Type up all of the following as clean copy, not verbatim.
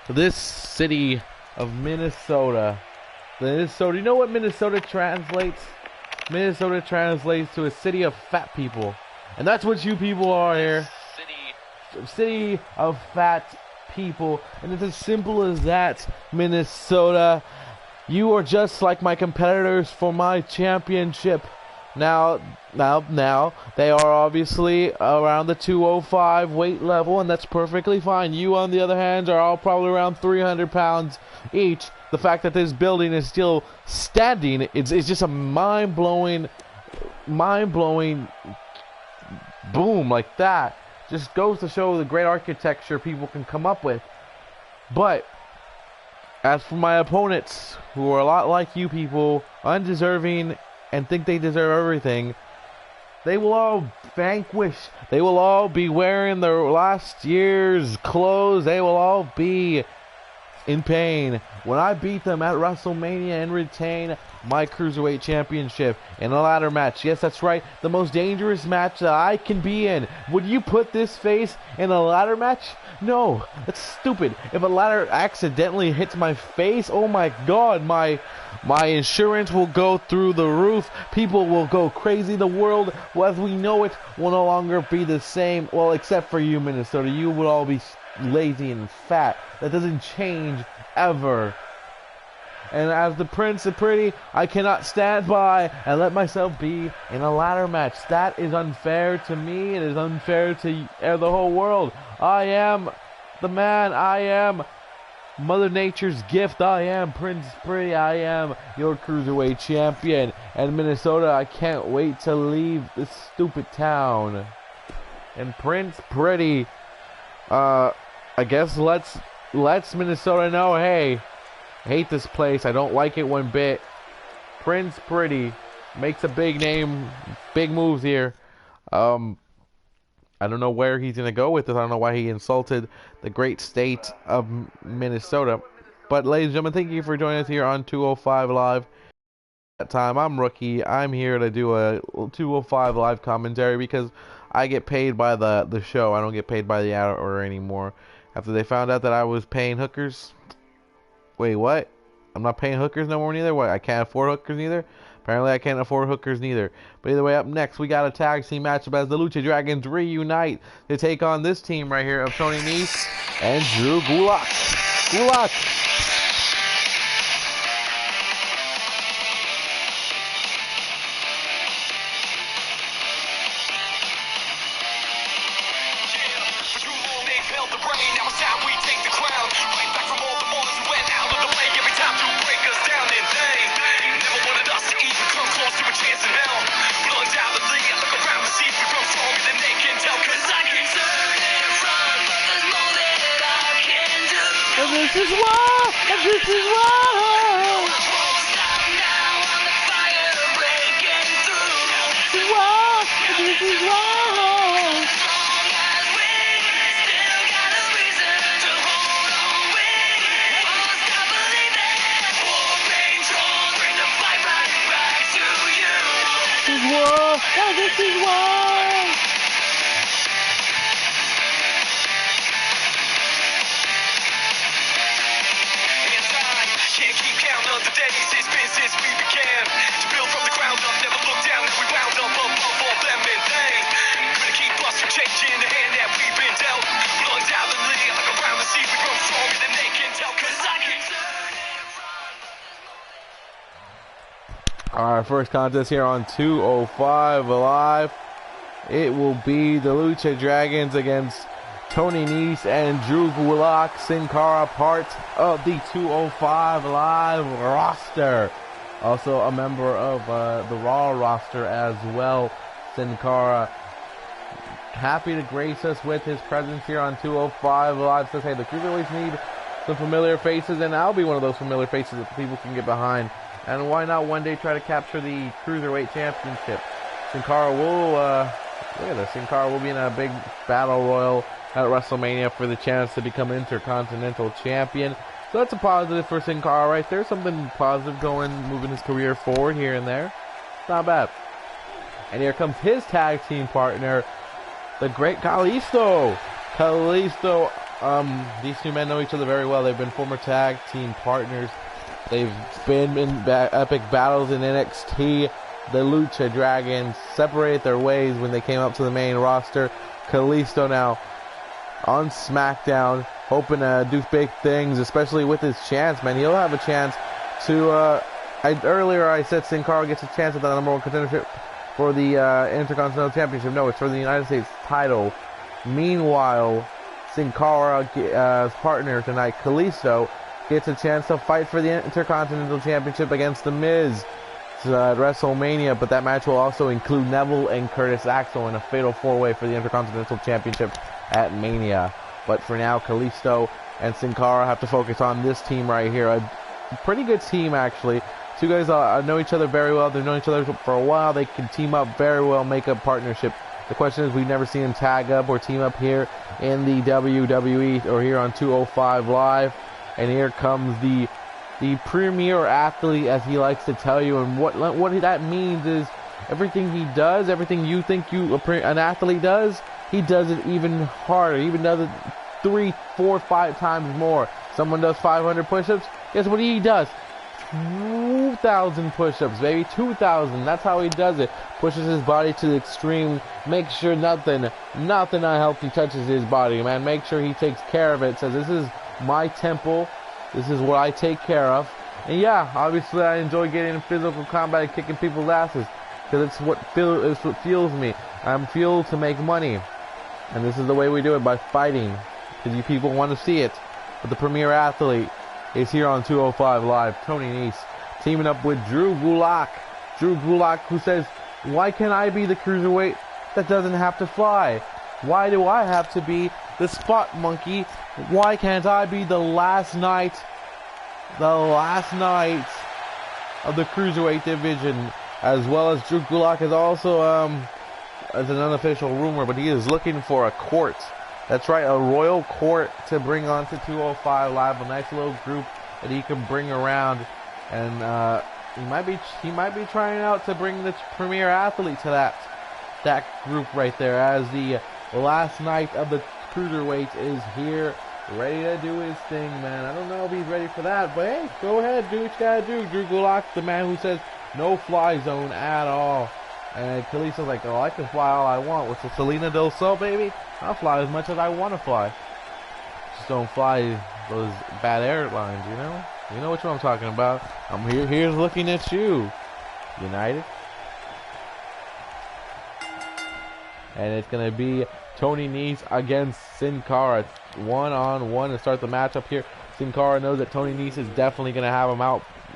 this city of Minnesota. You know what Minnesota translates? Minnesota translates to a city of fat people. And that's what you people are here. City of fat people. And it's as simple as that, Minnesota. You are just like my competitors for my championship. Now, they are obviously around the 205 weight level, and that's perfectly fine. You, on the other hand, are all probably around 300 pounds each. The fact that this building is still standing, it's just a mind-blowing boom like that. Just goes to show the great architecture people can come up with. But as for my opponents, who are a lot like you people, undeserving and think they deserve everything, they will all vanquish. They will all be wearing their last year's clothes. They will all be in pain when I beat them at WrestleMania and retain my Cruiserweight Championship in a ladder match. Yes, that's right, the most dangerous match that I can be in. Would you put this face in a ladder match? No, that's stupid. If a ladder accidentally hits my face, oh my god, my insurance will go through the roof. People will go crazy. The world, well, as we know it, will no longer be the same. Well, except for you, Minnesota. You would all be lazy and fat. That doesn't change ever. And as the Prince of Pretty, I cannot stand by and let myself be in a ladder match. That is unfair to me. It is unfair to the whole world. I am the man. I am Mother Nature's gift. I am Prince Pretty. I am your Cruiserweight champion. And Minnesota, I can't wait to leave this stupid town. And Prince Pretty, I guess let's Minnesota know, hey, I hate this place. I don't like it one bit. Prince Pretty makes a big name, big moves here. I don't know where he's going to go with this. I don't know why he insulted the great state of Minnesota. But ladies and gentlemen, thank you for joining us here on 205 Live. That time, I'm Rookie. I'm here to do a 205 Live commentary because I get paid by the show. I don't get paid by the hour anymore. After they found out that I was paying hookers. Wait, what? I'm not paying hookers no more neither? What, I can't afford hookers neither? Apparently I can't afford hookers neither. But either way, up next, we got a tag team matchup as the Lucha Dragons reunite to take on this team right here of Tony Nese and Drew Gulak. This is why. Can't keep count of the days, it's been since we began to build from the ground up, never look down, and we wound up above all them and they gonna keep us from changing the hand that we've been dealt. But undoubtedly, I look around and see we grow stronger than they can tell, cause I can turn it. Our first contest here on 205 Live. It will be the Lucha Dragons against Tony Nese and Drew Gulak. Sin Cara, part of the 205 Live roster. Also a member of the Raw roster as well. Sin Cara, happy to grace us with his presence here on 205 Live. Says, hey, the Cruiserweights need some familiar faces, and I'll be one of those familiar faces that people can get behind. And why not one day try to capture the Cruiserweight Championship? Sin Cara will, look at this, Sin Cara will be in a big battle royal at WrestleMania for the chance to become Intercontinental Champion. So that's a positive for Sin Cara right there. Something positive going, moving his career forward here and there. Not bad. And here comes his tag team partner, the great Kalisto. Kalisto these two men know each other very well. They've been former tag team partners. They've been in epic battles in NXT. The Lucha Dragons separated their ways when they came up to the main roster. Kalisto now on Smackdown, hoping to do big things, especially with his chance, man. He'll have a chance to, earlier I said Sin Cara gets a chance at the number one contendership for the Intercontinental Championship. No, it's for the United States title. Meanwhile, Sin Cara's partner tonight, Kalisto, gets a chance to fight for the Intercontinental Championship against The Miz at WrestleMania, but that match will also include Neville and Curtis Axel in a fatal four-way for the Intercontinental Championship at Mania. But for now, Kalisto and Sin Cara have to focus on this team right here. A pretty good team, actually. Two guys know each other very well. They've known each other for a while. They can team up very well, make a partnership. The question is, we've never seen them tag up or team up here in the WWE or here on 205 Live. And here comes the premier athlete, as he likes to tell you. And what that means is everything he does, everything you think an athlete does, he does it even harder. He even does it 3, 4, 5 times more. Someone does 500 push-ups. Guess what he does? 2,000 push-ups, baby. 2,000. That's how he does it. Pushes his body to the extreme. Makes sure nothing unhealthy touches his body, man. Make sure he takes care of it. Says, this is my temple. This is what I take care of. And yeah, obviously I enjoy getting in physical combat and kicking people's asses, because it's what fuels me. I'm fueled to make money. And this is the way we do it, by fighting. Because you people want to see it. But the premier athlete is here on 205 Live. Tony Nese teaming up with Drew Gulak. Drew Gulak, who says, why can't I be the cruiserweight that doesn't have to fly? Why do I have to be the spot monkey? Why can't I be the last night of the cruiserweight division? As well as Drew Gulak is also, as an unofficial rumor, but he is looking for a court. That's right, a royal court to bring on to 205 Live. A nice little group that he can bring around, and he might be trying out to bring the premier athlete to that group right there, as the last night of the cruiserweights is here, ready to do his thing, man. I don't know if he's ready for that, but hey, go ahead, do what you gotta do. Drew Gulak, the man who says no fly zone at all. And Kalisto's like, oh, I can fly all I want. What's the Selena Del Sol, baby? I'll fly as much as I want to fly. Just don't fly those bad airlines, you know? You know which one I'm talking about. I'm here's looking at you, United. And it's going to be Tony Nese against Sin Cara, one-on-one to start the matchup here. Sin Cara knows that Tony Nese is definitely going to have him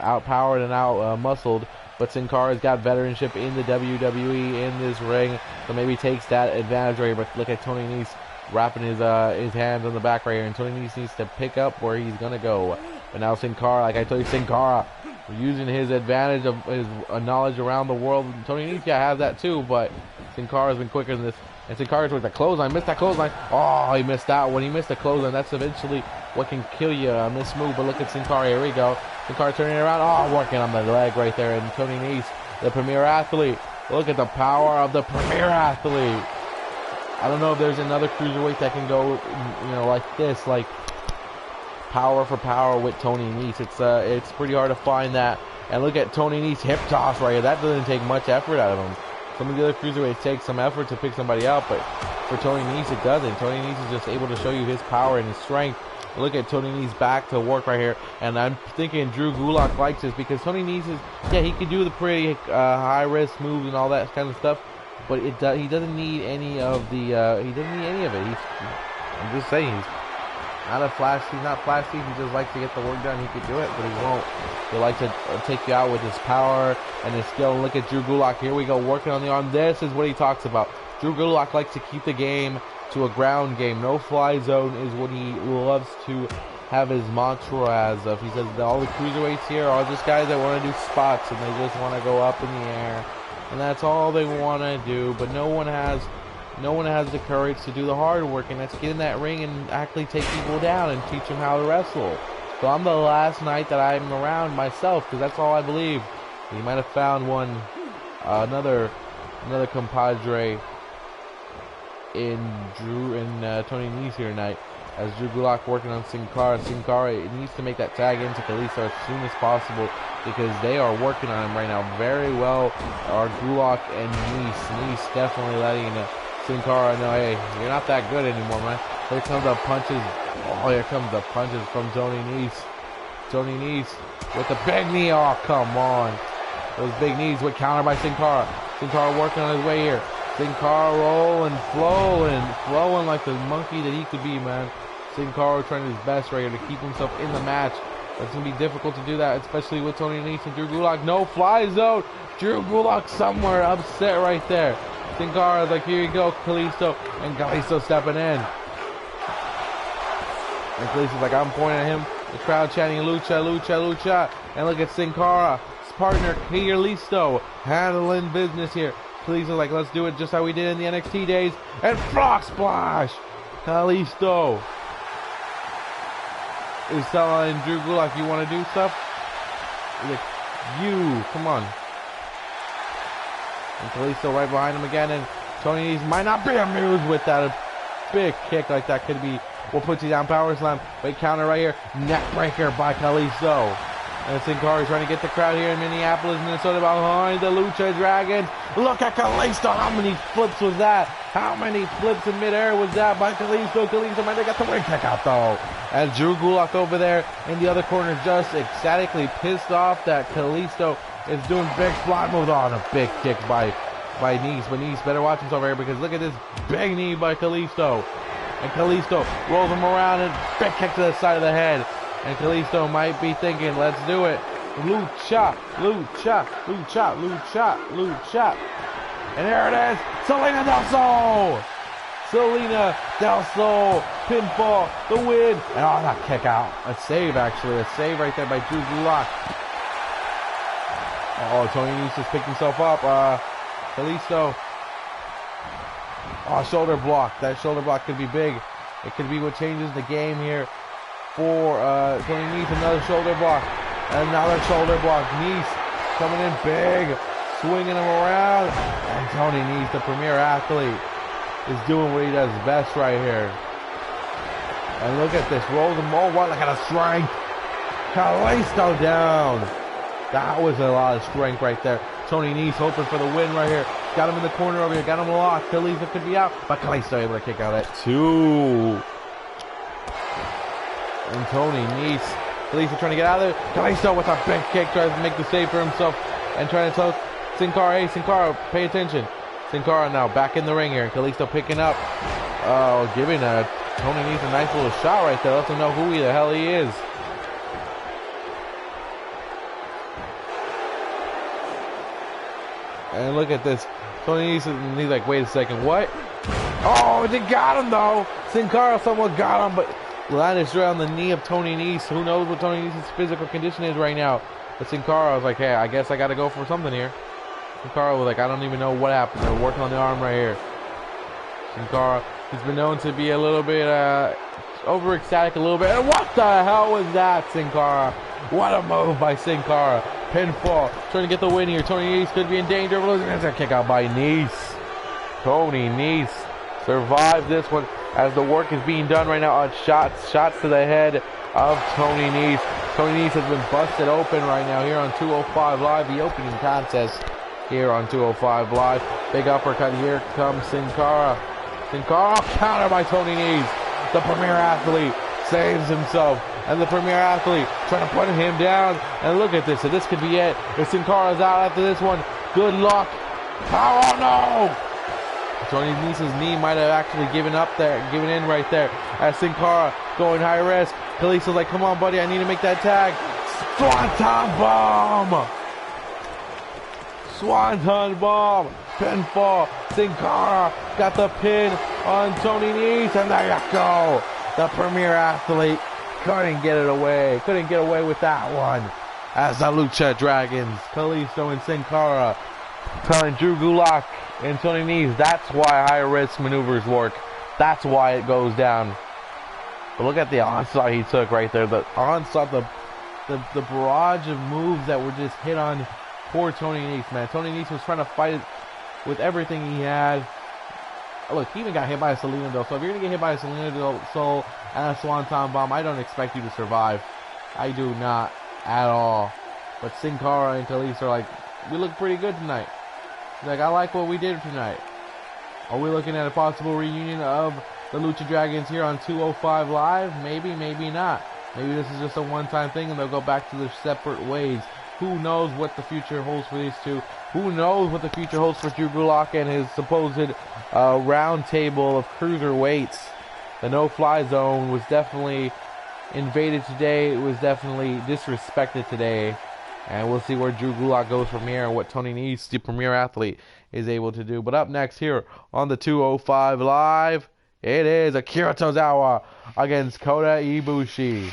outpowered and out-muscled. But Sin Cara's got veteranship in the WWE in this ring, so maybe takes that advantage right here. But look at Tony Nese wrapping his hands on the back right here, and Tony Nese needs to pick up where he's gonna go. But now Sin Cara, like I told you, Sin Cara using his advantage of his knowledge around the world. Tony Nese has that too, but Sin Cara's been quicker than this. And Sin Cara's with the clothesline, missed that clothesline. Oh, he missed that one. He missed the clothesline. That's eventually what can kill you on this move. But look at Sin Cara. Here we go. Sin Cara turning it around. Oh, working on the leg right there. And Tony Nese, the premier athlete. Look at the power of the premier athlete. I don't know if there's another cruiserweight that can go, like this, like power for power with Tony Nese. It's pretty hard to find that. And look at Tony Nese hip toss right here. That doesn't take much effort out of him. Some of the other cruiserweights take some effort to pick somebody out, but for Tony Nese it doesn't. Tony Nese is just able to show you his power and his strength. Look at Tony Nese back to work right here, and I'm thinking Drew Gulak likes this because Tony Nese is, he can do the pretty high risk moves and all that kind of stuff, but he doesn't need any of the it. I'm just saying, he's not flashy. He just likes to get the work done. He could do it, but he won't. He likes to take you out with his power and his skill. Look at Drew Gulak. Here we go, working on the arm. This is what he talks about. Drew Gulak likes to keep the game to a ground game. No fly zone is what he loves to have his mantra as of. He says that all the cruiserweights here are just guys that want to do spots and they just want to go up in the air, and that's all they want to do. But no one has the courage to do the hard work, and that's get in that ring and actually take people down and teach them how to wrestle. So I'm the last night that I'm around myself, because that's all I believe. You might have found another compadre in Tony Nese here tonight. as Drew Gulak working on Sin Cara. Sin Cara needs to make that tag into Kalisto as soon as possible because they are working on him right now very well. Are Gulak and Nese definitely letting Sin Cara know, hey, you're not that good anymore, man. Here comes the punches. Oh, here comes the punches from Tony Nese. Tony Nese with the big knee. Oh, come on. Those big knees with counter by Sin Cara. Sin Cara working on his way here. Sin Cara rolling, flowing like the monkey that he could be, man. Sin Cara trying his best right here to keep himself in the match. It's going to be difficult to do that, especially with Tony Nese and Drew Gulak. No fly zone. Drew Gulak somewhere upset right there. Sin Cara's like, here you go, Kalisto. And Kalisto stepping in. And Kalisto's like, I'm pointing at him. The crowd chanting, Lucha, Lucha, Lucha. And look at Sin Cara, his partner, Kalisto, handling business here. Kalisto's like, let's do it just how we did in the NXT days. And frog splash. Kalisto is telling Drew Gulak, you want to do stuff? He's like, you, come on. And Kalisto right behind him again. And Tony Nese might not be amused with that. A big kick like that could be what puts you down. Power slam. Wait, counter right here. Neck breaker by Kalisto. And Sin Cara trying to get the crowd here in Minneapolis, Minnesota behind the Lucha Dragons. Look at Kalisto. How many flips was that? How many flips in midair was that by Kalisto? Kalisto might have got the ring kick out though. And Drew Gulak over there in the other corner just ecstatically pissed off that Kalisto is doing big spot moves on. A big kick by Nese. But Nese better watch himself here because look at this big knee by Kalisto. And Kalisto rolls him around and big kick to the side of the head. And Kalisto might be thinking, let's do it. Lucha, Lucha, Lucha, Lucha, Lucha. And there it is. Selena Del Sol. Selena Del Sol. Pinfall. The win. And oh, that kick out. A save, actually. A save right there by Drew Gulak. Oh, Tony Nese just picked himself up. Kalisto. Oh, shoulder block. That shoulder block could be big. It could be what changes the game here for Tony Nese. Another shoulder block. Another shoulder block. Nese coming in big. Swinging him around. And Tony Nese, the premier athlete, is doing what he does best right here. And look at this. Rolls him all. What? Look at the strength. Kalisto down. That was a lot of strength right there. Tony Nese hoping for the win right here. Got him in the corner over here. Got him locked. Kalisto could be out. But Kalisto able to kick out at 2. And Tony Nese. Kalisto trying to get out of there. Kalisto with a big kick. Tries to make the save for himself. And trying to tell Sin Cara, hey, Sin Cara, pay attention. Sin Cara now back in the ring here. Kalisto picking up. Oh, giving Tony Nese a nice little shot right there. Lets him know who the hell he is. And look at this. Tony Nese, and he's like, wait a second, what? Oh, they got him though. Sin Cara somewhat got him, but landed straight on the knee of Tony Nese. Who knows what Tony Nese's physical condition is right now? But Sin Cara was like, hey, I guess I got to go for something here. Sin Cara was like, I don't even know what happened. They're working on the arm right here. Sin Cara, he's been known to be a little bit over ecstatic a little bit. And what the hell was that, Sin Cara? What a move by Sin Cara. Pinfall, trying to get the win here. Tony Nese could be in danger of losing. There's a kick out by Nese. Tony Nese survived this one as the work is being done right now on shots to the head of Tony Nese. Tony Nese has been busted open right now here on 205 Live, the opening contest here on 205 Live. Big uppercut. Here comes Sin Cara. Sin Cara, counter by Tony Nese. The premier athlete saves himself. And the premier athlete trying to put him down. And look at this. So this could be it. If Sin Cara's out after this one, good luck. Oh no! Tony Nese's knee might have actually given in right there. As Sin Cara going high risk. Kalisto's like, come on, buddy, I need to make that tag. Swanton bomb! Swanton bomb! Pinfall. Sin Cara got the pin on Tony Nese. And there you go. The premier athlete couldn't get it away. Couldn't get away with that one. As the Lucha Dragons, Kalisto and Sin Cara, telling Drew Gulak and Tony Nese, that's why high-risk maneuvers work. That's why it goes down. But look at the onslaught he took right there. The onslaught, the barrage of moves that were just hit on poor Tony Nese, man. Tony Nese was trying to fight it with everything he had. look, he even got hit by a Selena though. So if you're gonna get hit by a Selena Soul and a Swanton Bomb, I don't expect you to survive. I do not at all. But Sin Cara and Khalees are like, we look pretty good tonight. Like, I like what we did tonight. Are we looking at a possible reunion of the Lucha Dragons here on 205 Live? Maybe, maybe not. Maybe this is just a one-time thing and they'll go back to their separate ways. Who knows what the future holds for these two? Who knows what the future holds for Drew Gulak and his supposed round table of cruiserweights? The no-fly zone was definitely invaded today. It was definitely disrespected today. And we'll see where Drew Gulak goes from here and what Tony Nese, the premier athlete, is able to do. But up next here on the 205 Live, it is Akira Tozawa against Kota Ibushi.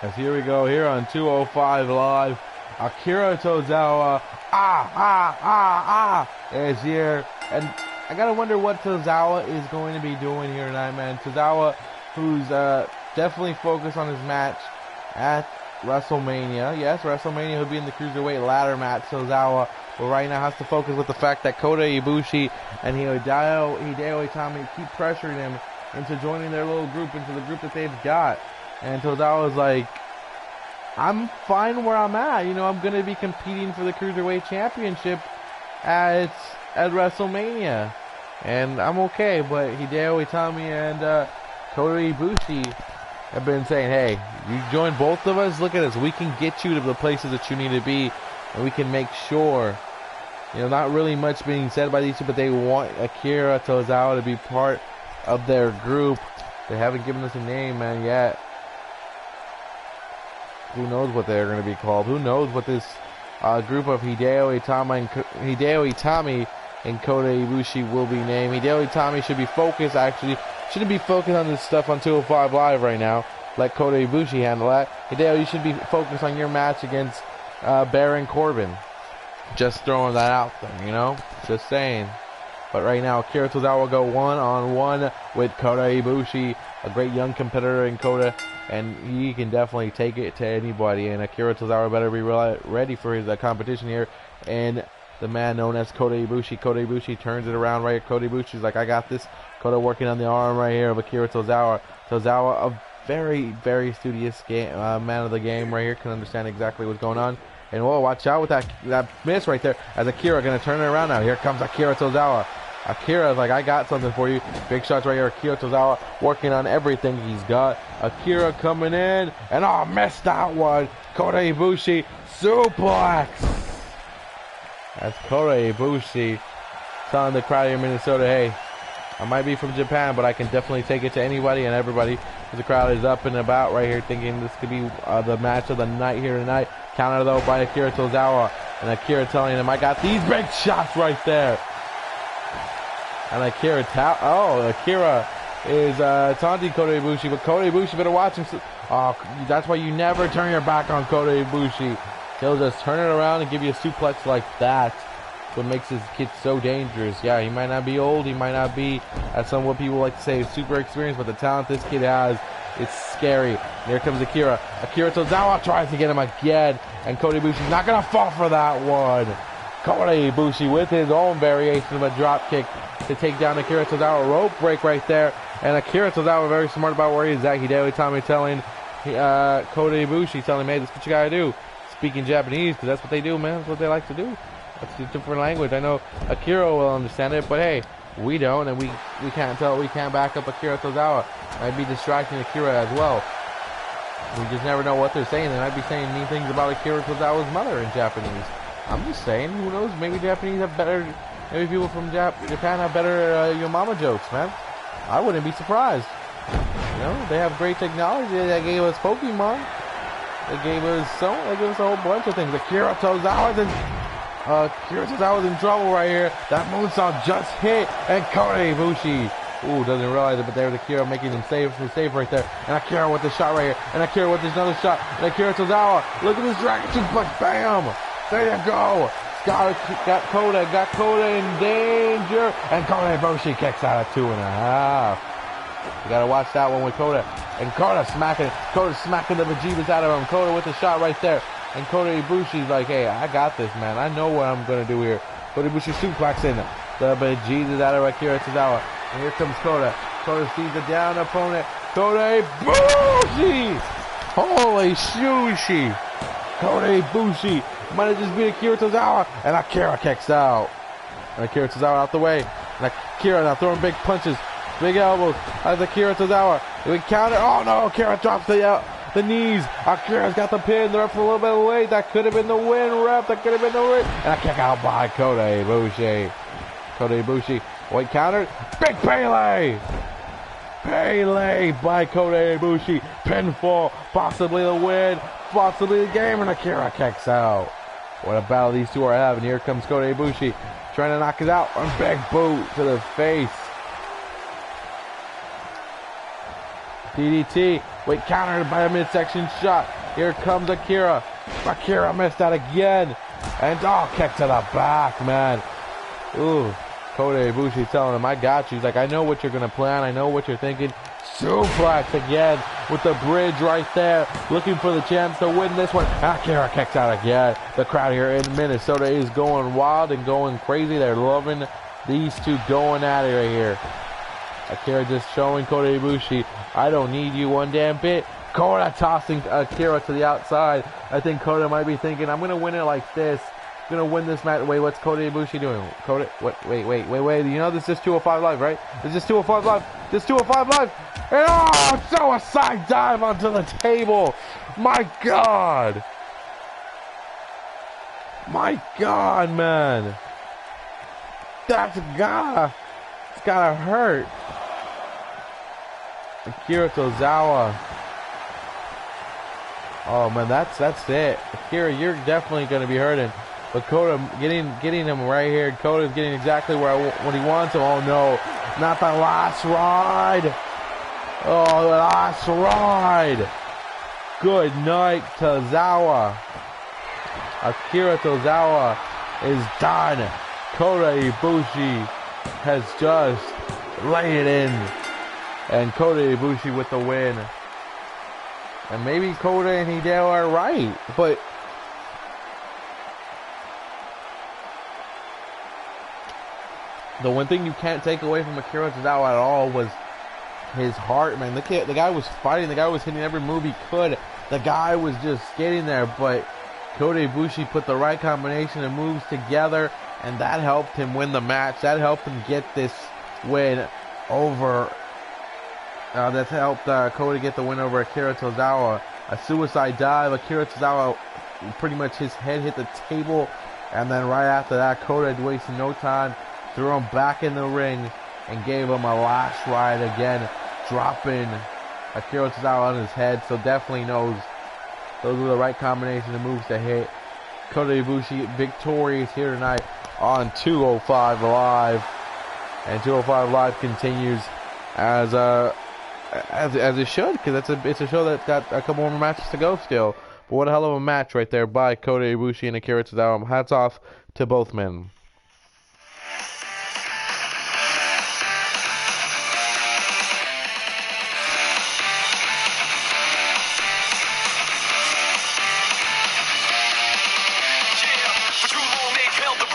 As here we go here on 205 Live, Akira Tozawa, is here, and I gotta wonder what Tozawa is going to be doing here tonight, man. Tozawa, who's definitely focused on his match at WrestleMania. Yes, WrestleMania he'll be in the Cruiserweight ladder match. Tozawa, but right now has to focus with the fact that Kota Ibushi and Hideo Itami keep pressuring him into joining their little group, into the group that they've got. And Tozawa's like, I'm fine where I'm at. You know, I'm going to be competing for the Cruiserweight Championship at WrestleMania. And I'm okay. But Hideo Itami and Kota Ibushi have been saying, hey, you join both of us. Look at us. We can get you to the places that you need to be. And we can make sure. You know, not really much being said by these two, but they want Akira Tozawa to be part of their group. They haven't given us a name, man, yet. Who knows what they're going to be called? Who knows what this group of Hideo Itami and Kota Ibushi will be named? Hideo Itami should be focused, actually. Shouldn't be focused on this stuff on 205 Live right now. Let Kota Ibushi handle that. Hideo, you should be focused on your match against Baron Corbin. Just throwing that out there, you know? Just saying. But right now, Akira Tozawa will go one-on-one with Kota Ibushi, a great young competitor in Kota, and he can definitely take it to anybody. And Akira Tozawa better be ready for his competition here. And the man known as Kota Ibushi. Kota Ibushi turns it around right here. Kota Ibushi's like, I got this. Kota working on the arm right here of Akira Tozawa. Tozawa, a very, very studious man of the game right here, can understand exactly what's going on. And whoa, watch out with that miss right there. As Akira going to turn it around now. Here comes Akira Tozawa. Akira's like, I got something for you. Big shots right here. Akira Tozawa working on everything he's got. Akira coming in. And missed that one. Kota Ibushi suplex. That's Kota Ibushi telling the crowd here in Minnesota, hey, I might be from Japan, but I can definitely take it to anybody and everybody. The crowd is up and about right here thinking this could be the match of the night here tonight. Counter though by Akira Tozawa. And Akira telling him, I got these big shots right there. And Akira is taunting Kota Ibushi, but Kota Ibushi better watch him. That's why you never turn your back on Kota Ibushi. He'll just turn it around and give you a suplex like that. That's what makes this kid so dangerous. Yeah, he might not be old, he might not be, as some what people like to say, super experienced, but the talent this kid has, it's scary. And here comes Akira. Akira Tozawa tries to get him again, and Kota Ibushi's not gonna fall for that one. Kota Ibushi with his own variation of a drop kick to take down Akira Tozawa. Rope break right there. And Akira Tozawa very smart about where he's at. Hideo Itami telling Kota Ibushi, telling him, hey, this is what you gotta do. Speaking Japanese, because that's what they do, man. That's what they like to do. That's a different language. I know Akira will understand it, but hey, we don't, and we can't tell. We can't back up Akira Tozawa. Might be distracting Akira as well. We just never know what they're saying. They might be saying mean things about Akira Tozawa's mother in Japanese. I'm just saying, who knows? Maybe Japanese have better. Maybe people from Japan have better your mama jokes, man. I wouldn't be surprised. You know, they have great technology. They gave us Pokemon. They gave us a whole bunch of things. Akira Tozawa's in trouble right here. That moonsault just hit, and Kota Ibushi, doesn't realize it, but there's Akira making him save right there. And Akira with the shot right here, and Akira with another shot. And Akira Tozawa, look at this dragon suplex, bam! There you go. Got Kota in danger, and Kota Ibushi kicks out of 2.5. You gotta watch that one with Kota. And Kota smacking the bejeebus out of him. Kota with the shot right there. And Kota Ibushi's like, hey, I got this, man. I know what I'm gonna do here. Kota Ibushi suplexing the bejeebus out of Akira Tozawa. And here comes Kota. Kota sees the down opponent. Kota Ibushi! Holy shooshi! Kota Ibushi might have just beat Akira Tozawa. And Akira kicks out. And Akira Tozawa out the way. And Akira now throwing big punches. Big elbows as Akira Tozawa. We count it. Oh no, Akira drops the knees. Akira's got the pin. The ref a little bit late. That could have been the win, ref. That could have been the win. And a kick out by Kota Ibushi. Kota Ibushi. Wait, countered. Big Pele. Pele by Kota Ibushi. Pinfall. Possibly the win. Possibly the game. And Akira kicks out. What a battle these two are having. Here comes Kota Ibushi. Trying to knock it out. A big boot to the face. DDT. Wait, countered by a midsection shot. Here comes Akira. Akira missed that again. And kick to the back, man. Ooh. Kota Ibushi telling him, I got you. He's like, I know what you're going to plan. I know what you're thinking. Suplex again with the bridge right there. Looking for the chance to win this one. Akira kicks out again. The crowd here in Minnesota is going wild and going crazy. They're loving these two going at it right here. Akira just showing Kota Ibushi, I don't need you one damn bit. Kota tossing Akira to the outside. I think Kota might be thinking, I'm going to win it like this. I'm going to win this match. Wait, what's Kota Ibushi doing? Wait. You know this is 205 Live, right? This is 205 Live. This is 205 Live. And throw a side dive onto the table. My God. My God, man. It's gotta hurt. Akira Tozawa. Oh man, that's it. Akira, you're definitely gonna be hurting. But Kota getting him right here. Kota's getting exactly what he wants him. Oh no, not the last ride. Oh, the last ride. Good night, Tozawa. Akira Tozawa is done. Kota Ibushi has just laid it in. And Kota Ibushi with the win. And maybe Kota and Hideo are right, but the one thing you can't take away from Akira Tozawa at all was his heart, man. The guy was fighting. The guy was hitting every move he could. The guy was just getting there, but Kota Ibushi put the right combination of moves together, and that helped him win the match. That helped him get this win over. That's helped Kota get the win over Akira Tozawa. A suicide dive. Akira Tozawa, pretty much his head hit the table, and then right after that, Kota wasted no time, threw him back in the ring, and gave him a last ride again, dropping Akira Tozawa on his head. So definitely knows those were the right combination of moves to hit. Kota Ibushi victorious here tonight on 205 Live, and 205 Live continues as it should, because it's a show that's got a couple more matches to go still. But what a hell of a match right there by Kota Ibushi and Akira Tozawa. Hats off to both men. For too long they've held the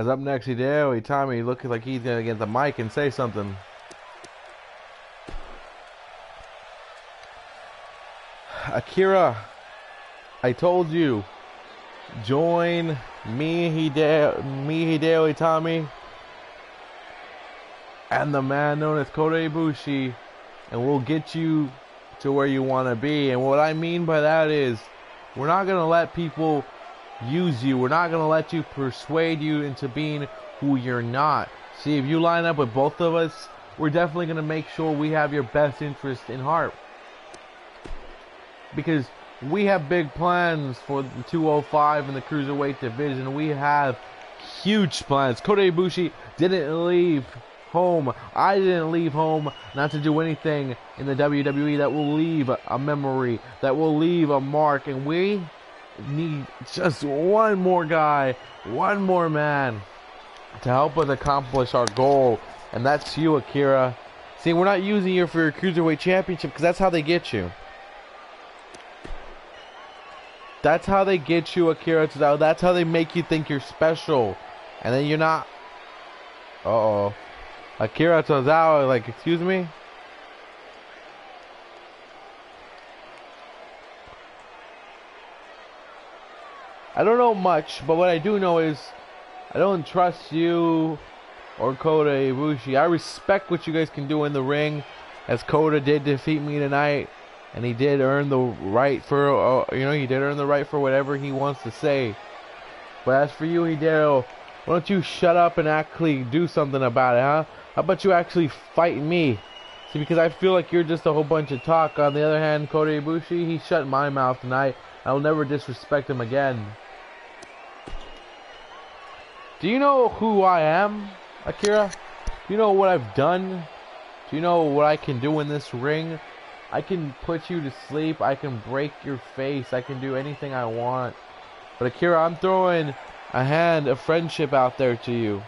As up next, Hideo Itami looking like he's gonna get the mic and say something. Akira, I told you, join me, Hideo Itami, and the man known as Kota Ibushi, and we'll get you to where you want to be. And what I mean by that is, we're not gonna let people use you. We're not gonna let you persuade you into being who you're not. See, if you line up with both of us, we're definitely gonna make sure we have your best interest in heart. Because we have big plans for the 205 and the Cruiserweight division. We have huge plans. Kota Ibushi didn't leave home. I didn't leave home not to do anything in the WWE that will leave a memory, that will leave a mark. And we need just one more guy, one more man to help us accomplish our goal. And that's you, Akira. See, we're not using you for your Cruiserweight Championship because that's how they get you. That's how they get you, Akira Tozawa. That's how they make you think you're special. And then you're not. Uh-oh. Akira Tozawa, like, excuse me? I don't know much, but what I do know is I don't trust you or Kota Ibushi. I respect what you guys can do in the ring, as Kota did defeat me tonight. And he did earn the right for, he did earn the right for whatever he wants to say. But as for you, Hideo, why don't you shut up and actually do something about it, huh? How about you actually fight me? See, because I feel like you're just a whole bunch of talk. On the other hand, Kota Ibushi, he shut my mouth tonight. I will never disrespect him again. Do you know who I am, Akira? Do you know what I've done? Do you know what I can do in this ring? I can put you to sleep. I can break your face. I can do anything I want. But Akira, I'm throwing a hand of friendship out there to you.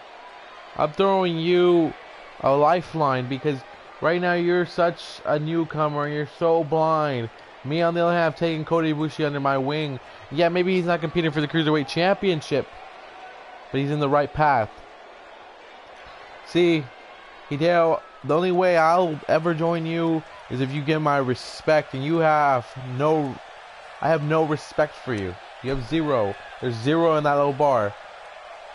I'm throwing you a lifeline because right now you're such a newcomer. You're so blind. Me, on the other hand, I've taken Kota Ibushi under my wing. Yeah, maybe he's not competing for the Cruiserweight Championship, but he's in the right path. See, Hideo, the only way I'll ever join you is if you give my respect, and I have no respect for you. You have zero. There's zero in that low bar.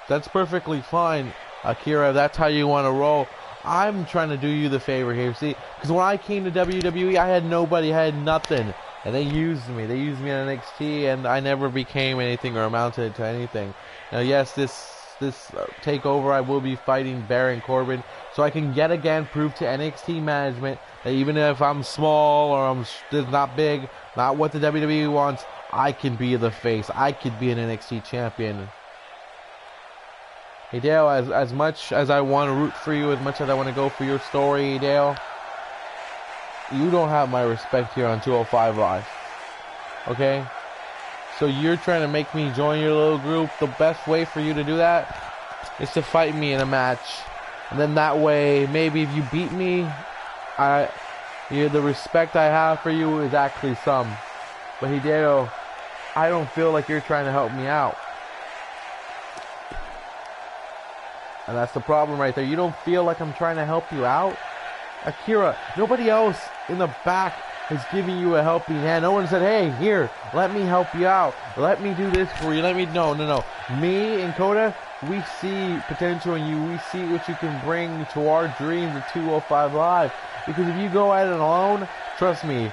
That's perfectly fine, Akira. That's how you want to roll. I'm trying to do you the favor here, see? Because when I came to WWE, I had nobody, I had nothing. And they used me. They used me in NXT, and I never became anything or amounted to anything. Now, yes, this takeover, I will be fighting Baron Corbin, so I can yet again prove to NXT management that even if I'm small or I'm not big, not what the WWE wants, I can be the face. I could be an NXT champion. Hideo, as much as I want to root for you, as much as I want to go for your story, Hideo, you don't have my respect here on 205 Live. Okay? So you're trying to make me join your little group. The best way for you to do that is to fight me in a match. And then that way, maybe if you beat me, the respect I have for you is actually some. But Hideo, I don't feel like you're trying to help me out. And that's the problem right there. You don't feel like I'm trying to help you out? Akira, nobody else in the back is giving you a helping hand. No one said, hey, here, let me help you out. Let me do this for you. No. Me and Kota, we see potential in you. We see what you can bring to our dreams of 205 Live. Because if you go at it alone, trust me,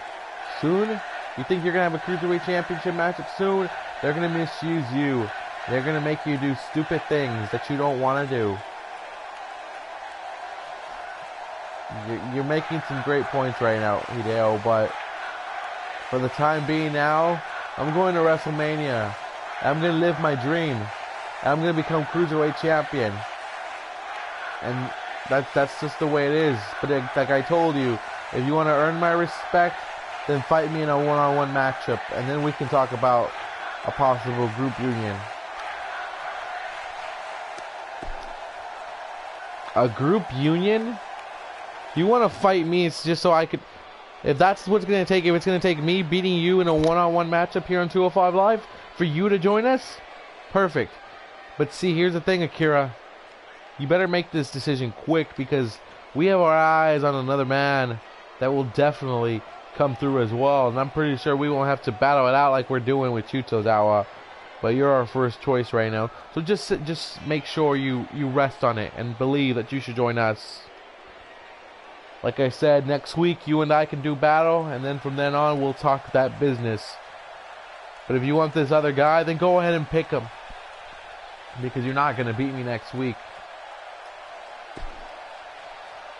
soon, you think you're going to have a Cruiserweight Championship matchup soon, they're going to misuse you. They're going to make you do stupid things that you don't want to do. You're making some great points right now, Hideo, but for the time being now, I'm going to WrestleMania. I'm going to live my dream. I'm going to become Cruiserweight Champion. And that's just the way it is. But like I told you, if you want to earn my respect, then fight me in a one-on-one matchup. And then we can talk about a possible group union. A group union? You want to fight me, it's just so I could... If that's what's going to take, if it's going to take me beating you in a one-on-one matchup here on 205 Live for you to join us, perfect. But see, here's the thing, Akira. You better make this decision quick because we have our eyes on another man that will definitely come through as well. And I'm pretty sure we won't have to battle it out like we're doing with Chutozawa. But you're our first choice right now. So just make sure you rest on it and believe that you should join us. Like I said, next week you and I can do battle. And then from then on we'll talk that business. But if you want this other guy, then go ahead and pick him. Because you're not going to beat me next week.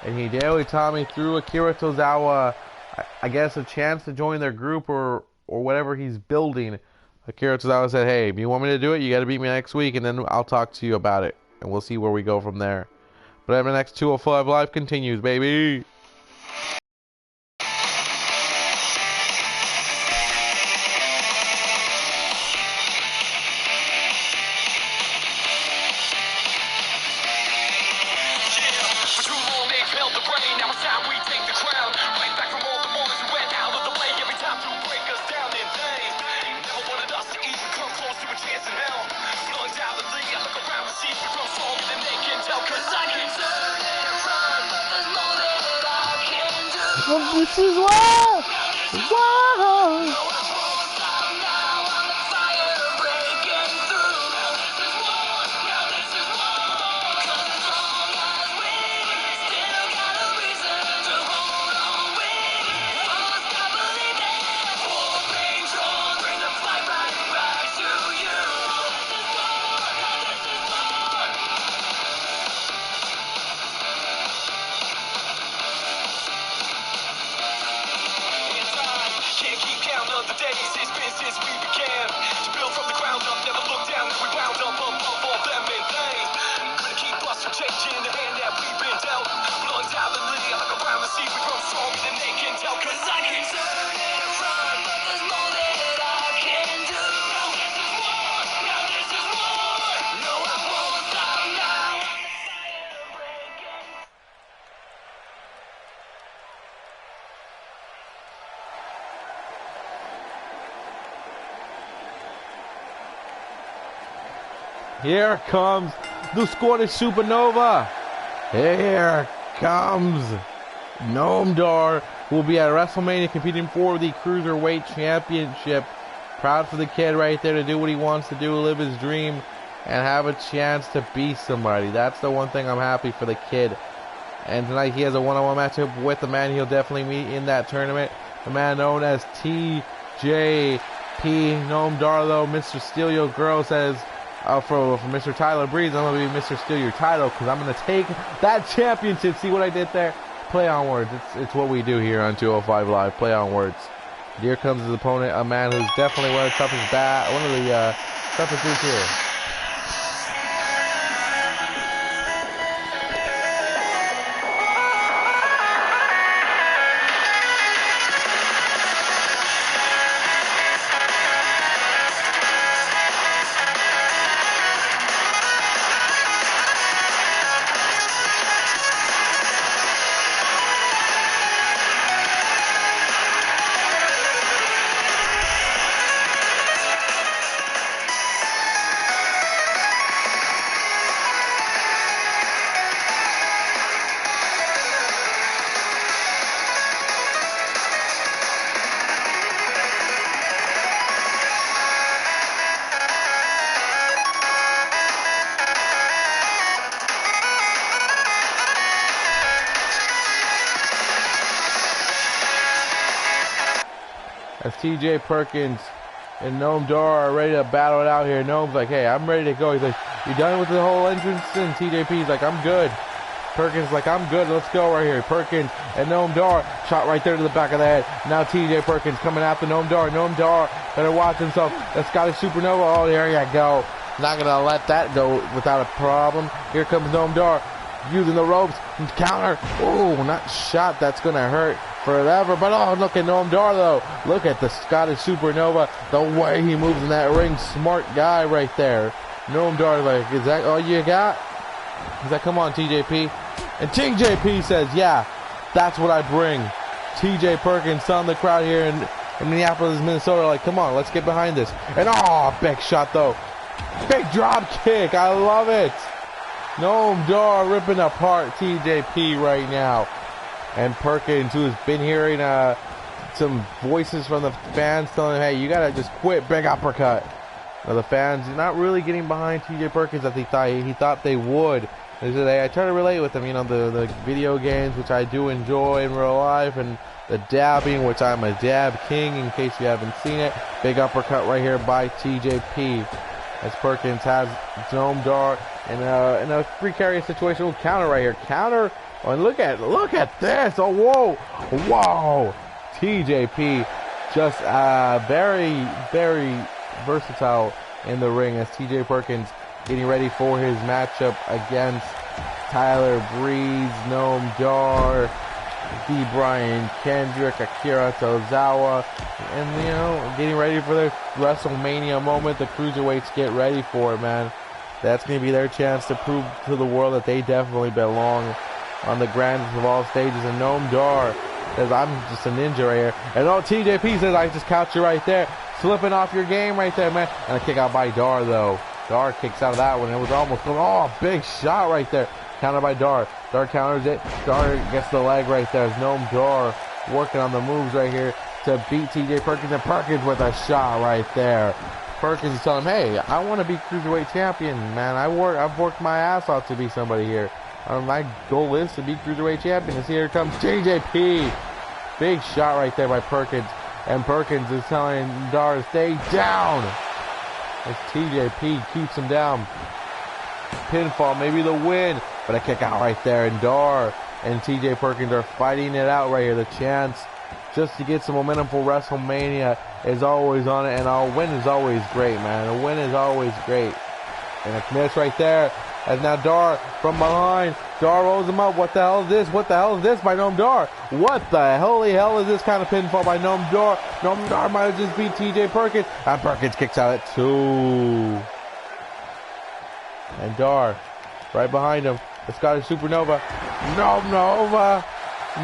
And Hideo Itami threw Akira Tozawa, I guess, a chance to join their group or whatever he's building. Akira Tozawa said, hey, if you want me to do it, you got to beat me next week, and then I'll talk to you about it. And we'll see where we go from there. But the next 205 Live continues, baby. This is why. Whoa. Here comes the Scottish Supernova. Here comes Noam who will be at WrestleMania competing for the Cruiserweight Championship. Proud for the kid right there to do what he wants to do, live his dream, and have a chance to beat somebody. That's the one thing I'm happy for the kid. And tonight he has a one-on-one matchup with the man he'll definitely meet in that tournament. The man known as TJP. Noam Dar, Mr. Steal Your Girl says, for Mr. Tyler Breeze, I'm going to be Mr. Steal Your Title because I'm going to take that championship. See what I did there? Play on words. It's what we do here on 205 Live. Play on words. Here comes his opponent, a man who's definitely one of the toughest toughest dudes here. As TJ Perkins and Noam Dar are ready to battle it out here. Noam's like, hey, I'm ready to go. He's like, you done with the whole entrance? And TJP's like, I'm good. Perkins like, I'm good. Let's go right here. Perkins and Noam Dar shot right there to the back of the head. Now TJ Perkins coming after Noam Dar. Noam Dar better watch himself. That Scottish Supernova. Oh, there you go. Not going to let that go without a problem. Here comes Noam Dar using the ropes. Counter. Oh, not shot. That's going to hurt forever. But oh, look at Noam Dar though. Look at the Scottish Supernova. The way he moves in that ring. Smart guy right there. Noam Dar like, is that all you got? He's like, come on, TJP. And TJP says, yeah, that's what I bring. TJ Perkins on the crowd here in Minneapolis, Minnesota, like, come on, let's get behind this. And oh, back shot though. Big drop kick. I love it. Noam Dar ripping apart TJP right now. And Perkins, who has been hearing some voices from the fans telling him, hey, you gotta just quit. Big uppercut. Now the fans not really getting behind TJ Perkins as he thought they would. They said, hey, I try to relate with them, you know, the video games, which I do enjoy in real life, and the dabbing, which I'm a dab king, in case you haven't seen it. Big uppercut right here by TJP. As Perkins has Noam Dar in a precarious situation. We'll counter right here. Counter. Oh, and look at this. Oh, whoa. TJP just very, very versatile in the ring as TJ Perkins getting ready for his matchup against Tyler Breeze, Noam Dar, D. Brian Kendrick, Akira Tozawa, and you know, getting ready for their WrestleMania moment. The cruiserweights get ready for it, man. That's going to be their chance to prove to the world that they definitely belong on the grandest of all stages. And Noam Dar says, I'm just a ninja right here. And TJP says, I just caught you right there. Slipping off your game right there, man. And a kick out by Dar, though. Dar kicks out of that one. It was almost going. Oh, big shot right there. Countered by Dar. Dar counters it. Dar gets the leg right there. As Noam Dar working on the moves right here to beat TJ Perkins. And Perkins with a shot right there. Perkins is telling him, hey, I want to be cruiserweight champion, man. I've worked my ass off to be somebody here. My goal is to be cruiserweight champion. And here comes TJP. Big shot right there by Perkins. And Perkins is telling Dar to stay down. As TJP keeps him down. Pinfall, maybe the win. But a kick out right there. And Dar and TJ Perkins are fighting it out right here. The chance just to get some momentum for WrestleMania is always on it. And a win is always great, man. A win is always great. And a miss right there. As now Dar from behind. Dar rolls him up. What the hell is this? What the hell is this by Noam Dar? What the holy hell is this kind of pinfall by Noam Dar? Noam Dar might have just beat TJ Perkins. And Perkins kicks out at 2. And Dar right behind him. The Scottish Supernova.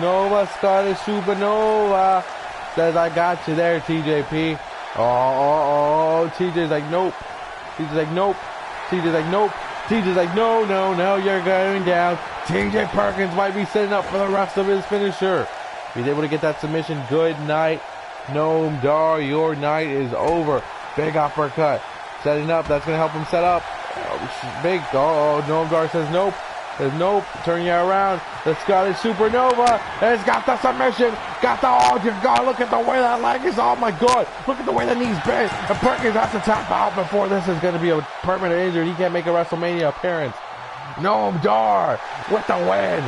Nova Scottish Supernova. Says, I got you there, TJP. Oh. TJ's like, nope. TJ's like, nope. TJ's like, nope. TJ's like, no, you're going down. TJ Perkins might be setting up for the rest of his finisher. He's able to get that submission. Good night. Noam Dar, your night is over. Big uppercut. Setting up. That's going to help him set up. Big. Oh, Noam Dar says nope. Says nope. Turn you around. The Scottish Supernova has got the submission. Got the, oh dear God, look at the way that leg is. Oh my God. Look at the way the knee's bent. And Perkins has to tap out before this is going to be a permanent injury. He can't make a WrestleMania appearance. Noam Dar with the win.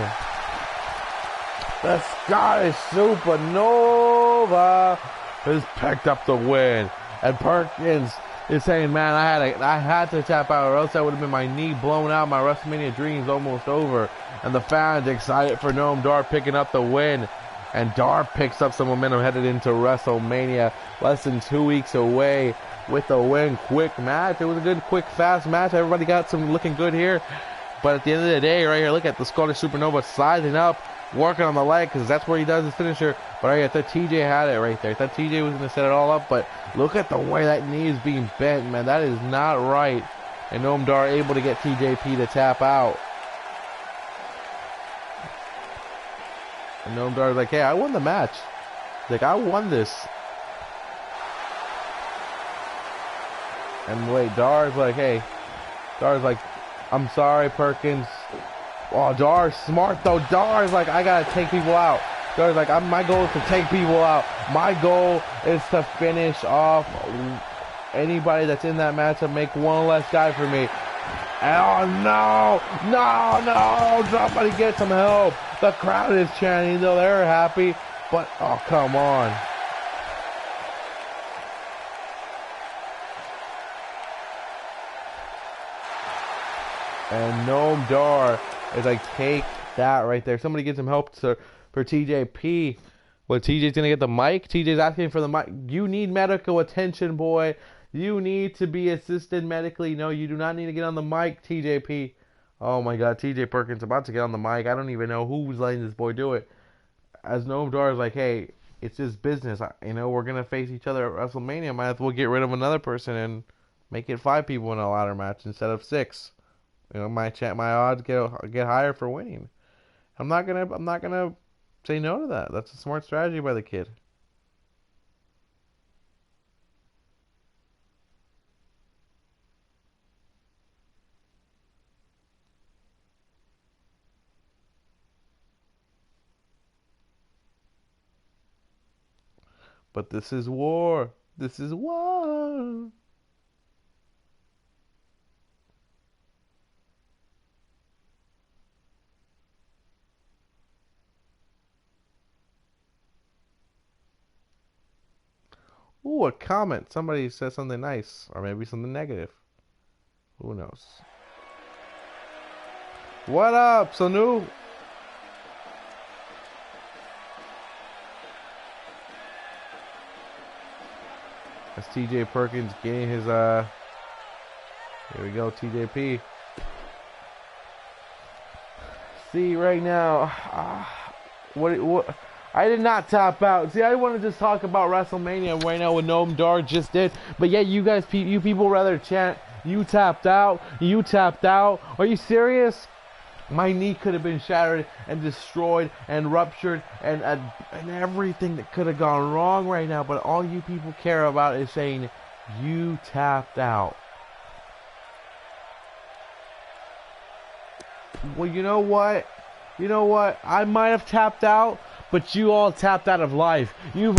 The Scottish Supernova has picked up the win. And Perkins is saying, man, I had to tap out or else that would have been my knee blown out. My WrestleMania dreams almost over. And the fans excited for Noam Dar picking up the win. And Dar picks up some momentum headed into WrestleMania. Less than 2 weeks away with a win. Quick match. It was a good, quick, fast match. Everybody got some looking good here. But at the end of the day, right here, look at the Scottish Supernova sizing up, working on the leg, because that's where he does his finisher. But right here, I thought TJ had it right there. I thought TJ was going to set it all up, but look at the way that knee is being bent, man. That is not right. And Noam Dar able to get TJP to tap out. And Noam Dar's like, hey, I won the match. He's like, I won this. And wait, Dar's like, hey. Dar's like, I'm sorry, Perkins. Oh, Dar's smart, though. Dar's like, I got to take people out. Dar's like, my goal is to take people out. My goal is to finish off anybody that's in that matchup, make one less guy for me. Oh, no. Somebody get some help. The crowd is chanting, though. They're happy. But, oh, come on. And Noam Dar is like, take that right there. Somebody get some help for TJP. Well, TJ's going to get the mic. TJ's asking for the mic. You need medical attention, boy. You need to be assisted medically. No, you do not need to get on the mic, TJP. Oh, my God. TJ Perkins about to get on the mic. I don't even know who's letting this boy do it. As Noam Dar is like, hey, it's just business. You know, we're going to face each other at WrestleMania. Might as well get rid of another person and Make it 5 people in a ladder match instead of 6. You know, my odds get higher for winning. I'm not gonna say no to that. That's a smart strategy by the kid. But this is war. This is war. Ooh, a comment. Somebody said something nice, or maybe something negative. Who knows? What up, soooo? That's TJ Perkins getting his here we go, TJP. See right now, what? I did not tap out. See, I want to just talk about WrestleMania right now, what Noam Dar just did. But yet, you guys, you people rather chant, "You tapped out. You tapped out." Are you serious? My knee could have been shattered and destroyed and ruptured and everything that could have gone wrong right now. But all you people care about is saying, "You tapped out." Well, you know what? You know what? I might have tapped out, but you all tapped out of life. You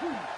Woo!